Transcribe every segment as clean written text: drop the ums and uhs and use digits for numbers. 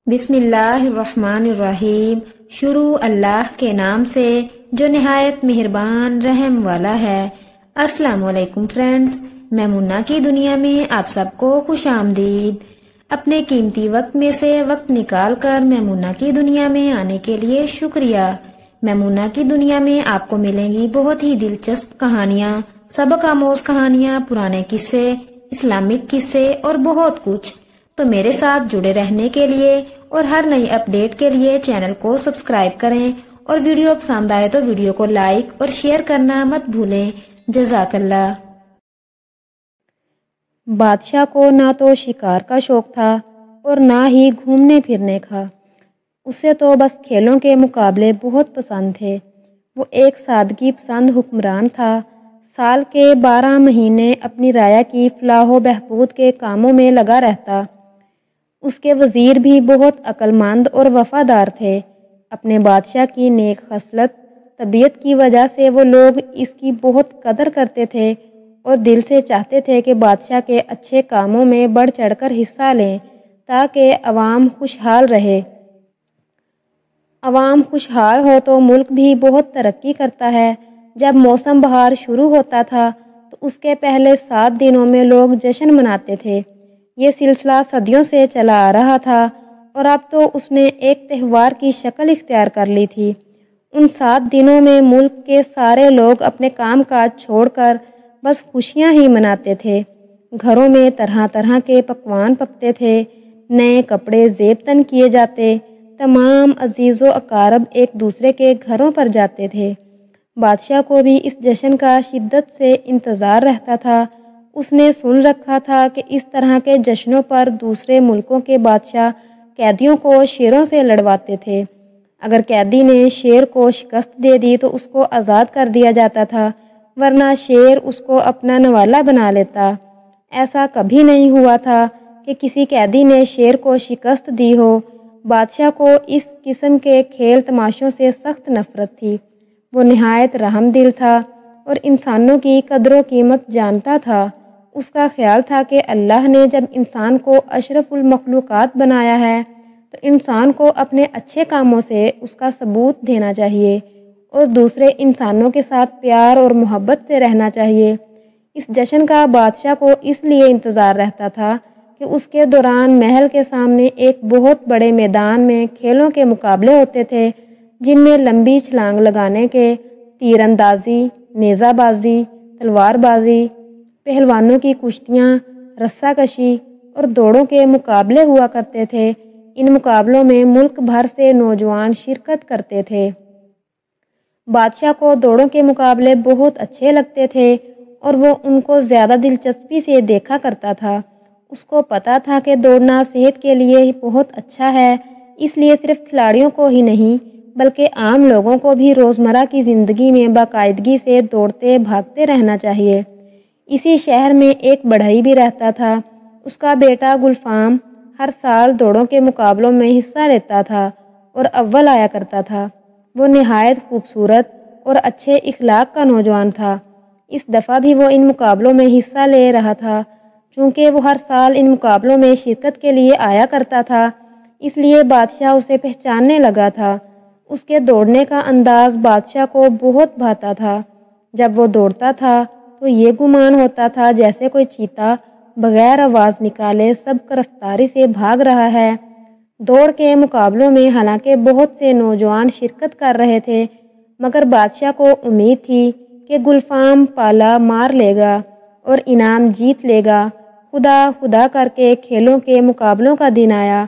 بسم اللہ الرحمن الرحیم۔ شروع اللہ کے نام سے جو نہایت مہربان رحم والا ہے۔ السلام علیکم فرینڈز، میمونہ کی دنیا میں آپ سب کو خوش آمدید۔ اپنے قیمتی وقت میں سے وقت نکال کر میمونہ کی دنیا میں آنے کے لیے شکریہ۔ میمونہ کی دنیا میں آپ کو ملیں گی بہت ہی دلچسپ کہانیاں، سبق آموز کہانیاں، پرانے قصے، اسلامک قصے اور بہت کچھ۔ تو میرے ساتھ جڑے رہنے کے لیے اور ہر نئی اپڈیٹ کے لیے چینل کو سبسکرائب کریں، اور ویڈیو پسند آئے تو ویڈیو کو لائک اور شیئر کرنا مت بھولیں۔ جزاک اللہ۔ بادشاہ کو نہ تو شکار کا شوق تھا اور نہ ہی گھومنے پھرنے کا۔ اسے تو بس کھیلوں کے مقابلے بہت پسند تھے۔ وہ ایک سادگی پسند حکمران تھا۔ سال کے 12 مہینے اپنی رعایا کی فلاح و بہبود کے کاموں میں لگا رہتا۔ اس کے وزیر بھی بہت عقل مند اور وفادار تھے۔ اپنے بادشاہ کی نیک خصلت طبیعت کی وجہ سے وہ لوگ اس کی بہت قدر کرتے تھے اور دل سے چاہتے تھے کہ بادشاہ کے اچھے کاموں میں بڑھ چڑھ کر حصہ لیں تاکہ عوام خوشحال رہے۔ عوام خوشحال ہو تو ملک بھی بہت ترقی کرتا ہے۔ جب موسم بہار شروع ہوتا تھا تو اس کے پہلے 7 دنوں میں لوگ جشن مناتے تھے۔ یہ سلسلہ صدیوں سے چلا آ رہا تھا اور اب تو اس نے ایک تہوار کی شکل اختیار کر لی تھی۔ ان 7 دنوں میں ملک کے سارے لوگ اپنے کام کاج چھوڑ کر بس خوشیاں ہی مناتے تھے۔ گھروں میں طرح طرح کے پکوان پکتے تھے، نئے کپڑے زیب تن کیے جاتے، تمام عزیز و اقارب ایک دوسرے کے گھروں پر جاتے تھے۔ بادشاہ کو بھی اس جشن کا شدت سے انتظار رہتا تھا۔ اس نے سن رکھا تھا کہ اس طرح کے جشنوں پر دوسرے ملکوں کے بادشاہ قیدیوں کو شیروں سے لڑواتے تھے۔ اگر قیدی نے شیر کو شکست دے دی تو اس کو آزاد کر دیا جاتا تھا، ورنہ شیر اس کو اپنا نوالا بنا لیتا۔ ایسا کبھی نہیں ہوا تھا کہ کسی قیدی نے شیر کو شکست دی ہو۔ بادشاہ کو اس قسم کے کھیل تماشوں سے سخت نفرت تھی۔ وہ نہایت رحم دل تھا اور انسانوں کی قدر و قیمت جانتا تھا۔ اس کا خیال تھا کہ اللہ نے جب انسان کو اشرف المخلوقات بنایا ہے تو انسان کو اپنے اچھے کاموں سے اس کا ثبوت دینا چاہیے اور دوسرے انسانوں کے ساتھ پیار اور محبت سے رہنا چاہیے۔ اس جشن کا بادشاہ کو اس لیے انتظار رہتا تھا کہ اس کے دوران محل کے سامنے ایک بہت بڑے میدان میں کھیلوں کے مقابلے ہوتے تھے، جن میں لمبی چھلانگ لگانے کے، تیر اندازی، نیزہ بازی، تلوار بازی، پہلوانوں کی کشتیاں، رسہ کشی اور دوڑوں کے مقابلے ہوا کرتے تھے۔ ان مقابلوں میں ملک بھر سے نوجوان شرکت کرتے تھے۔ بادشاہ کو دوڑوں کے مقابلے بہت اچھے لگتے تھے اور وہ ان کو زیادہ دلچسپی سے دیکھا کرتا تھا۔ اس کو پتہ تھا کہ دوڑنا صحت کے لیے بہت اچھا ہے، اس لیے صرف کھلاڑیوں کو ہی نہیں بلکہ عام لوگوں کو بھی روزمرہ کی زندگی میں باقاعدگی سے دوڑتے بھاگتے رہنا چاہیے۔ اسی شہر میں ایک بڑھئی بھی رہتا تھا۔ اس کا بیٹا گلفام ہر سال دوڑوں کے مقابلوں میں حصہ لیتا تھا اور اول آیا کرتا تھا۔ وہ نہایت خوبصورت اور اچھے اخلاق کا نوجوان تھا۔ اس دفعہ بھی وہ ان مقابلوں میں حصہ لے رہا تھا۔ چونکہ وہ ہر سال ان مقابلوں میں شرکت کے لیے آیا کرتا تھا، اس لیے بادشاہ اسے پہچاننے لگا تھا۔ اس کے دوڑنے کا انداز بادشاہ کو بہت بھاتا تھا۔ جب وہ دوڑتا تھا تو یہ گمان ہوتا تھا جیسے کوئی چیتا بغیر آواز نکالے سبق رفتاری سے بھاگ رہا ہے۔ دوڑ کے مقابلوں میں حالانکہ بہت سے نوجوان شرکت کر رہے تھے، مگر بادشاہ کو امید تھی کہ گلفام پالا مار لے گا اور انعام جیت لے گا۔ خدا خدا کر کے کھیلوں کے مقابلوں کا دن آیا۔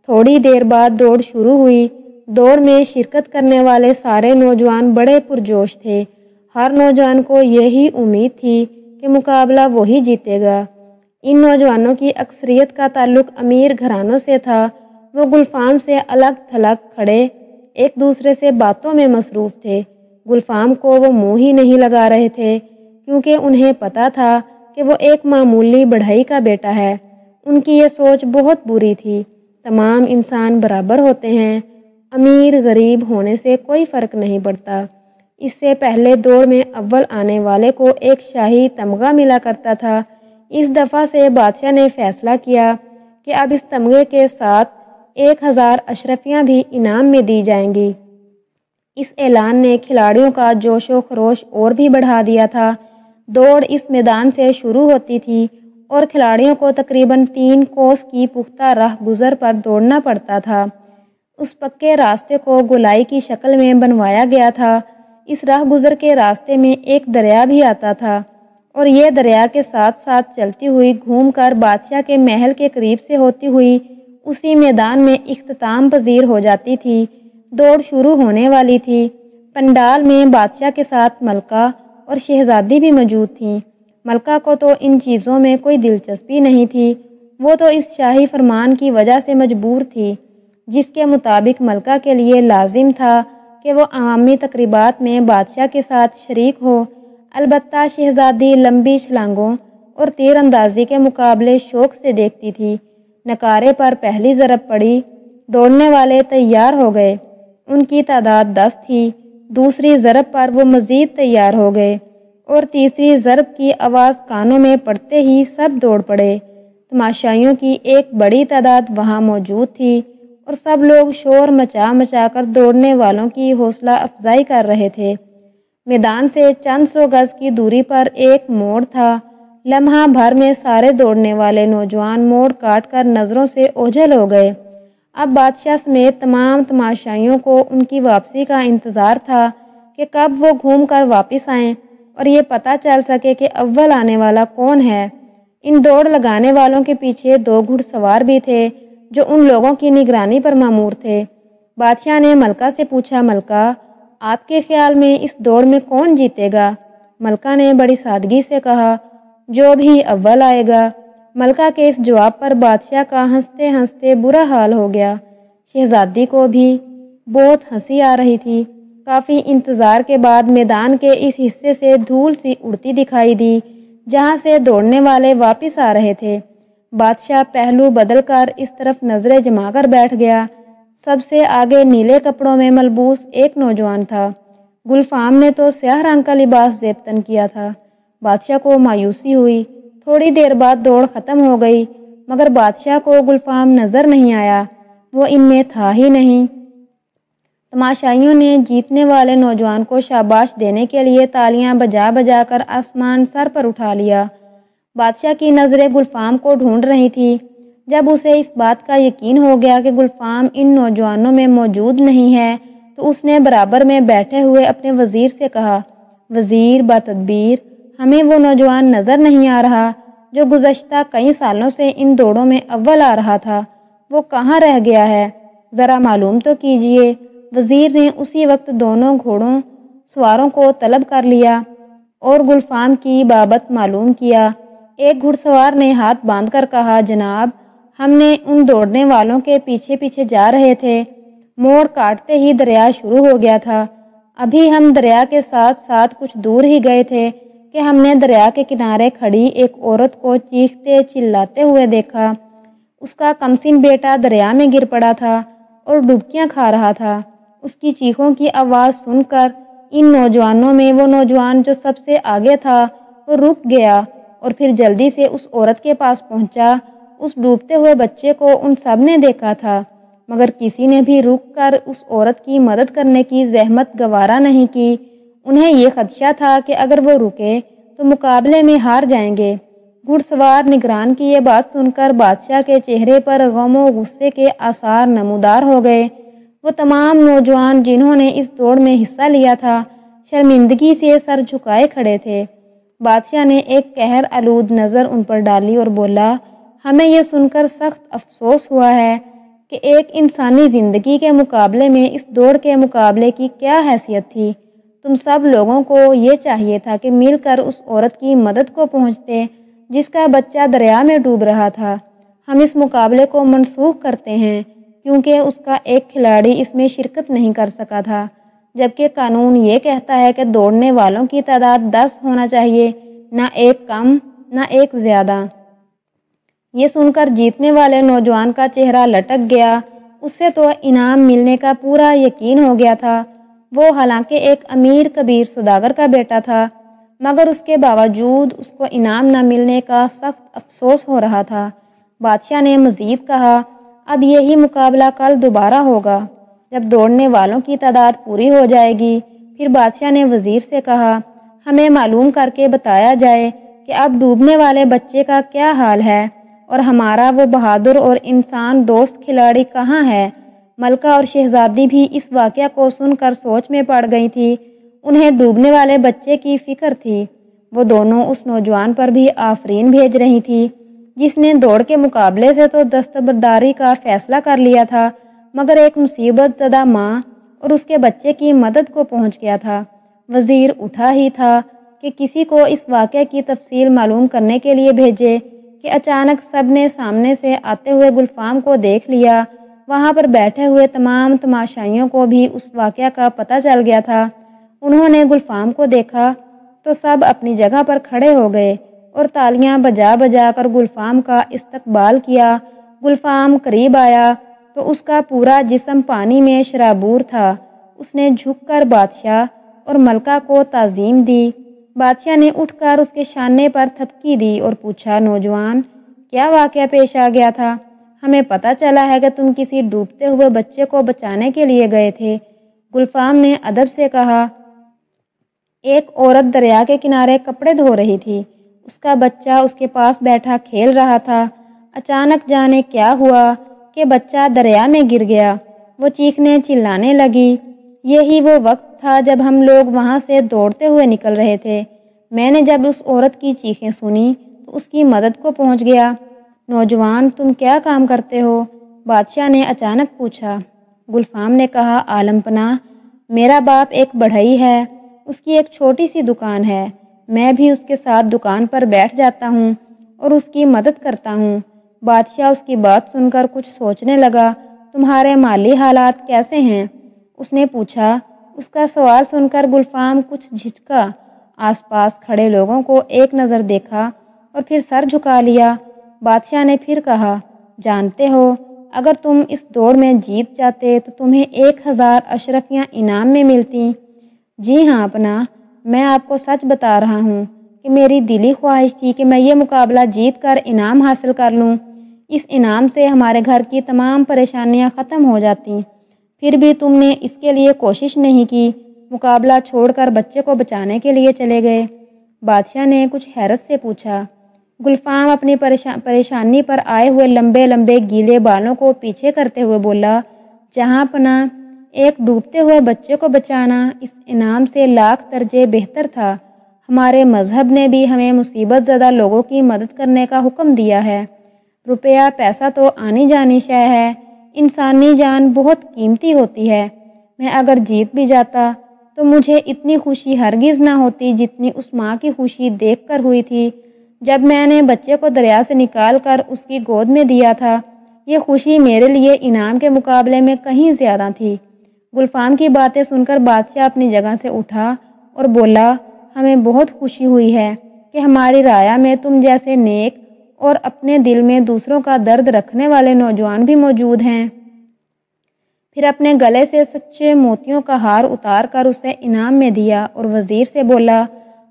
تھوڑی دیر بعد دوڑ شروع ہوئی۔ دوڑ میں شرکت کرنے والے سارے نوجوان بڑے پرجوش تھے۔ ہر نوجوان کو یہی امید تھی کہ مقابلہ وہی جیتے گا۔ ان نوجوانوں کی اکثریت کا تعلق امیر گھرانوں سے تھا۔ وہ گلفام سے الگ تھلگ کھڑے ایک دوسرے سے باتوں میں مصروف تھے۔ گلفام کو وہ منہ ہی نہیں لگا رہے تھے کیونکہ انہیں پتہ تھا کہ وہ ایک معمولی بڑھئی کا بیٹا ہے۔ ان کی یہ سوچ بہت بری تھی۔ تمام انسان برابر ہوتے ہیں، امیر غریب ہونے سے کوئی فرق نہیں پڑتا۔ اس سے پہلے دوڑ میں اول آنے والے کو ایک شاہی تمغہ ملا کرتا تھا۔ اس دفعہ سے بادشاہ نے فیصلہ کیا کہ اب اس تمغے کے ساتھ 1000 اشرفیاں بھی انعام میں دی جائیں گی۔ اس اعلان نے کھلاڑیوں کا جوش و خروش اور بھی بڑھا دیا تھا۔ دوڑ اس میدان سے شروع ہوتی تھی اور کھلاڑیوں کو تقریباً 3 کوس کی پختہ راہ گزر پر دوڑنا پڑتا تھا۔ اس پکے راستے کو گولائی کی شکل میں بنوایا گیا تھا۔ اس راہ گزر کے راستے میں ایک دریا بھی آتا تھا اور یہ دریا کے ساتھ ساتھ چلتی ہوئی گھوم کر بادشاہ کے محل کے قریب سے ہوتی ہوئی اسی میدان میں اختتام پذیر ہو جاتی تھی۔ دوڑ شروع ہونے والی تھی۔ پنڈال میں بادشاہ کے ساتھ ملکہ اور شہزادی بھی موجود تھیں۔ ملکہ کو تو ان چیزوں میں کوئی دلچسپی نہیں تھی، وہ تو اس شاہی فرمان کی وجہ سے مجبور تھی جس کے مطابق ملکہ کے لیے لازم تھا کہ وہ عوامی تقریبات میں بادشاہ کے ساتھ شریک ہو۔ البتہ شہزادی لمبی چھلانگوں اور تیر اندازی کے مقابلے شوق سے دیکھتی تھی۔ نکارے پر پہلی ضرب پڑی، دوڑنے والے تیار ہو گئے۔ ان کی تعداد 10 تھی۔ دوسری ضرب پر وہ مزید تیار ہو گئے اور تیسری ضرب کی آواز کانوں میں پڑتے ہی سب دوڑ پڑے۔ تماشائیوں کی ایک بڑی تعداد وہاں موجود تھی اور سب لوگ شور مچا مچا کر دوڑنے والوں کی حوصلہ افزائی کر رہے تھے۔ میدان سے چند سو گز کی دوری پر ایک موڑ تھا۔ لمحہ بھر میں سارے دوڑنے والے نوجوان موڑ کاٹ کر نظروں سے اوجھل ہو گئے۔ اب بادشاہ سمیت تمام تماشائیوں کو ان کی واپسی کا انتظار تھا کہ کب وہ گھوم کر واپس آئیں اور یہ پتہ چل سکے کہ اول آنے والا کون ہے۔ ان دوڑ لگانے والوں کے پیچھے 2 گھڑ سوار بھی تھے جو ان لوگوں کی نگرانی پر مامور تھے۔ بادشاہ نے ملکہ سے پوچھا، ملکہ آپ کے خیال میں اس دوڑ میں کون جیتے گا؟ ملکہ نے بڑی سادگی سے کہا، جو بھی اول آئے گا۔ ملکہ کے اس جواب پر بادشاہ کا ہنستے ہنستے برا حال ہو گیا۔ شہزادی کو بھی بہت ہنسی آ رہی تھی۔ کافی انتظار کے بعد میدان کے اس حصے سے دھول سی اڑتی دکھائی دی جہاں سے دوڑنے والے واپس آ رہے تھے۔ بادشاہ پہلو بدل کر اس طرف نظریں جما کر بیٹھ گیا۔ سب سے آگے نیلے کپڑوں میں ملبوس ایک نوجوان تھا۔ گلفام نے تو سیاہ رنگ کا لباس زیبتن کیا تھا۔ بادشاہ کو مایوسی ہوئی۔ تھوڑی دیر بعد دوڑ ختم ہو گئی مگر بادشاہ کو گلفام نظر نہیں آیا، وہ ان میں تھا ہی نہیں۔ تماشائیوں نے جیتنے والے نوجوان کو شاباش دینے کے لیے تالیاں بجا بجا کر آسمان سر پر اٹھا لیا۔ بادشاہ کی نظریں گلفام کو ڈھونڈ رہی تھی۔ جب اسے اس بات کا یقین ہو گیا کہ گلفام ان نوجوانوں میں موجود نہیں ہے تو اس نے برابر میں بیٹھے ہوئے اپنے وزیر سے کہا، وزیر باتدبیر، ہمیں وہ نوجوان نظر نہیں آ رہا جو گزشتہ کئی سالوں سے ان دوڑوں میں اول آ رہا تھا، وہ کہاں رہ گیا ہے؟ ذرا معلوم تو کیجئے۔ وزیر نے اسی وقت دونوں گھوڑوں سواروں کو طلب کر لیا اور گلفام کی بابت معلوم کیا۔ ایک گھڑ سوار نے ہاتھ باندھ کر کہا، جناب ہم نے ان دوڑنے والوں کے پیچھے پیچھے جا رہے تھے، موڑ کاٹتے ہی دریا شروع ہو گیا تھا، ابھی ہم دریا کے ساتھ ساتھ کچھ دور ہی گئے تھے کہ ہم نے دریا کے کنارے کھڑی ایک عورت کو چیختے چلاتے ہوئے دیکھا۔ اس کا کمسن بیٹا دریا میں گر پڑا تھا اور ڈبکیاں کھا رہا تھا۔ اس کی چیخوں کی آواز سن کر ان نوجوانوں میں وہ نوجوان جو سب سے آگے تھا وہ رک گیا اور پھر جلدی سے اس عورت کے پاس پہنچا۔ اس ڈوبتے ہوئے بچے کو ان سب نے دیکھا تھا مگر کسی نے بھی رک کر اس عورت کی مدد کرنے کی زحمت گوارا نہیں کی۔ انہیں یہ خدشہ تھا کہ اگر وہ رکے تو مقابلے میں ہار جائیں گے۔ گھڑ سوار نگران کی یہ بات سن کر بادشاہ کے چہرے پر غم و غصے کے آثار نمودار ہو گئے۔ وہ تمام نوجوان جنہوں نے اس دوڑ میں حصہ لیا تھا شرمندگی سے سر جھکائے کھڑے تھے۔ بادشاہ نے ایک قہر آلود نظر ان پر ڈالی اور بولا، ہمیں یہ سن کر سخت افسوس ہوا ہے کہ ایک انسانی زندگی کے مقابلے میں اس دوڑ کے مقابلے کی کیا حیثیت تھی۔ تم سب لوگوں کو یہ چاہیے تھا کہ مل کر اس عورت کی مدد کو پہنچتے جس کا بچہ دریا میں ڈوب رہا تھا۔ ہم اس مقابلے کو منسوخ کرتے ہیں کیونکہ اس کا ایک کھلاڑی اس میں شرکت نہیں کر سکا تھا، جبکہ قانون یہ کہتا ہے کہ دوڑنے والوں کی تعداد 10 ہونا چاہیے، نہ ایک کم نہ ایک زیادہ۔ یہ سن کر جیتنے والے نوجوان کا چہرہ لٹک گیا۔ اسے تو انعام ملنے کا پورا یقین ہو گیا تھا۔ وہ حالانکہ ایک امیر کبیر سوداگر کا بیٹا تھا مگر اس کے باوجود اس کو انعام نہ ملنے کا سخت افسوس ہو رہا تھا۔ بادشاہ نے مزید کہا، اب یہی مقابلہ کل دوبارہ ہوگا جب دوڑنے والوں کی تعداد پوری ہو جائے گی۔ پھر بادشاہ نے وزیر سے کہا، ہمیں معلوم کر کے بتایا جائے کہ اب ڈوبنے والے بچے کا کیا حال ہے اور ہمارا وہ بہادر اور انسان دوست کھلاڑی کہاں ہے؟ ملکہ اور شہزادی بھی اس واقعہ کو سن کر سوچ میں پڑ گئی تھی۔ انہیں ڈوبنے والے بچے کی فکر تھی۔ وہ دونوں اس نوجوان پر بھی آفرین بھیج رہی تھی جس نے دوڑ کے مقابلے سے تو دستبرداری کا فیصلہ کر لیا تھا، مگر ایک مصیبت زدہ ماں اور اس کے بچے کی مدد کو پہنچ گیا تھا۔ وزیر اٹھا ہی تھا کہ کسی کو اس واقعہ کی تفصیل معلوم کرنے کے لیے بھیجے کہ اچانک سب نے سامنے سے آتے ہوئے گلفام کو دیکھ لیا۔ وہاں پر بیٹھے ہوئے تمام تماشائیوں کو بھی اس واقعہ کا پتہ چل گیا تھا۔ انہوں نے گلفام کو دیکھا تو سب اپنی جگہ پر کھڑے ہو گئے اور تالیاں بجا بجا کر گلفام کا استقبال کیا۔ گلفام قریب آیا تو اس کا پورا جسم پانی میں شرابور تھا۔ اس نے جھک کر بادشاہ اور ملکہ کو تعظیم دی۔ بادشاہ نے اٹھ کر اس کے شانے پر تھپکی دی اور پوچھا، نوجوان، کیا واقعہ پیش آ گیا تھا؟ ہمیں پتہ چلا ہے کہ تم کسی ڈوبتے ہوئے بچے کو بچانے کے لیے گئے تھے۔ گلفام نے ادب سے کہا، ایک عورت دریا کے کنارے کپڑے دھو رہی تھی۔ اس کا بچہ اس کے پاس بیٹھا کھیل رہا تھا۔ اچانک جانے کیا ہوا کہ بچہ دریا میں گر گیا۔ وہ چیخنے چلانے لگی۔ یہی وہ وقت تھا جب ہم لوگ وہاں سے دوڑتے ہوئے نکل رہے تھے۔ میں نے جب اس عورت کی چیخیں سنی تو اس کی مدد کو پہنچ گیا۔ نوجوان، تم کیا کام کرتے ہو؟ بادشاہ نے اچانک پوچھا۔ گلفام نے کہا، عالم پناہ، میرا باپ ایک بڑھئی ہے۔ اس کی ایک چھوٹی سی دکان ہے۔ میں بھی اس کے ساتھ دکان پر بیٹھ جاتا ہوں اور اس کی مدد کرتا ہوں۔ بادشاہ اس کی بات سن کر کچھ سوچنے لگا۔ تمہارے مالی حالات کیسے ہیں؟ اس نے پوچھا۔ اس کا سوال سن کر گلفام کچھ جھجکا۔ آس پاس کھڑے لوگوں کو ایک نظر دیکھا اور پھر سر جھکا لیا۔ بادشاہ نے پھر کہا، جانتے ہو، اگر تم اس دوڑ میں جیت جاتے تو تمہیں 1000 اشرفیاں انعام میں ملتی۔ جی ہاں اپنا، میں آپ کو سچ بتا رہا ہوں کہ میری دلی خواہش تھی کہ میں یہ مقابلہ جیت کر انعام حاصل کر لوں۔ اس انعام سے ہمارے گھر کی تمام پریشانیاں ختم ہو جاتیں۔ پھر بھی تم نے اس کے لیے کوشش نہیں کی، مقابلہ چھوڑ کر بچے کو بچانے کے لیے چلے گئے۔ بادشاہ نے کچھ حیرت سے پوچھا۔ گلفام اپنی پریشانی پر آئے ہوئے لمبے لمبے گیلے بالوں کو پیچھے کرتے ہوئے بولا، جہاں پناہ، ایک ڈوبتے ہوئے بچے کو بچانا اس انعام سے لاکھ درجے بہتر تھا۔ ہمارے مذہب نے بھی ہمیں مصیبت زدہ لوگوں کی مدد کرنے کا حکم دیا ہے۔ روپیہ پیسہ تو آنی جانی شے ہے، انسانی جان بہت قیمتی ہوتی ہے۔ میں اگر جیت بھی جاتا تو مجھے اتنی خوشی ہرگز نہ ہوتی جتنی اس ماں کی خوشی دیکھ کر ہوئی تھی جب میں نے بچے کو دریا سے نکال کر اس کی گود میں دیا تھا۔ یہ خوشی میرے لیے انعام کے مقابلے میں کہیں زیادہ تھی۔ گلفام کی باتیں سن کر بادشاہ اپنی جگہ سے اٹھا اور بولا، ہمیں بہت خوشی ہوئی ہے کہ ہماری رعایا میں تم جیسے نیک اور اپنے دل میں دوسروں کا درد رکھنے والے نوجوان بھی موجود ہیں۔ پھر اپنے گلے سے سچے موتیوں کا ہار اتار کر اسے انعام میں دیا اور وزیر سے بولا،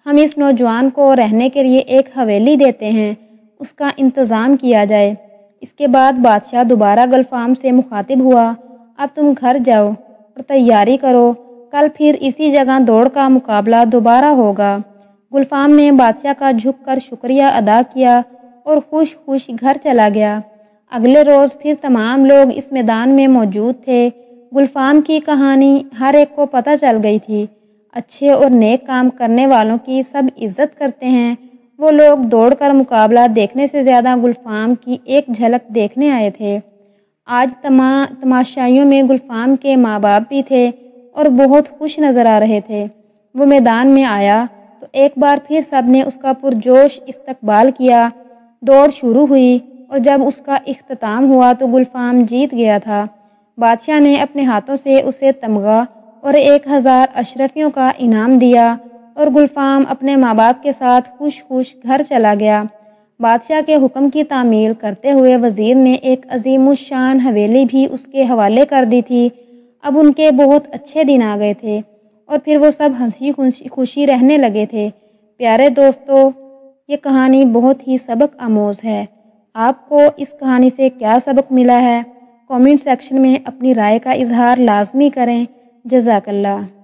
ہم اس نوجوان کو رہنے کے لیے ایک حویلی دیتے ہیں، اس کا انتظام کیا جائے۔ اس کے بعد بادشاہ دوبارہ گلفام سے مخاطب ہوا، اب تم گھر جاؤ اور تیاری کرو، کل پھر اسی جگہ دوڑ کا مقابلہ دوبارہ ہوگا۔ گلفام نے بادشاہ کا جھک کر شکریہ ادا کیا اور خوش خوش گھر چلا گیا۔ اگلے روز پھر تمام لوگ اس میدان میں موجود تھے۔ گلفام کی کہانی ہر ایک کو پتہ چل گئی تھی۔ اچھے اور نیک کام کرنے والوں کی سب عزت کرتے ہیں۔ وہ لوگ دوڑ کر مقابلہ دیکھنے سے زیادہ گلفام کی ایک جھلک دیکھنے آئے تھے۔ آج تماشائیوں میں گلفام کے ماں باپ بھی تھے اور بہت خوش نظر آ رہے تھے۔ وہ میدان میں آیا تو ایک بار پھر سب نے اس کا پرجوش استقبال کیا۔ دوڑ شروع ہوئی اور جب اس کا اختتام ہوا تو گلفام جیت گیا تھا۔ بادشاہ نے اپنے ہاتھوں سے اسے تمغہ اور 1000 اشرفیوں کا انعام دیا اور گلفام اپنے ماں باپ کے ساتھ خوش خوش گھر چلا گیا۔ بادشاہ کے حکم کی تعمیل کرتے ہوئے وزیر نے ایک عظیم الشان حویلی بھی اس کے حوالے کر دی تھی۔ اب ان کے بہت اچھے دن آ گئے تھے اور پھر وہ سب ہنسی خوشی رہنے لگے تھے۔ پیارے دوستو، یہ کہانی بہت ہی سبق آموز ہے۔ آپ کو اس کہانی سے کیا سبق ملا ہے؟ کامنٹ سیکشن میں اپنی رائے کا اظہار لازمی کریں۔ جزاک اللہ۔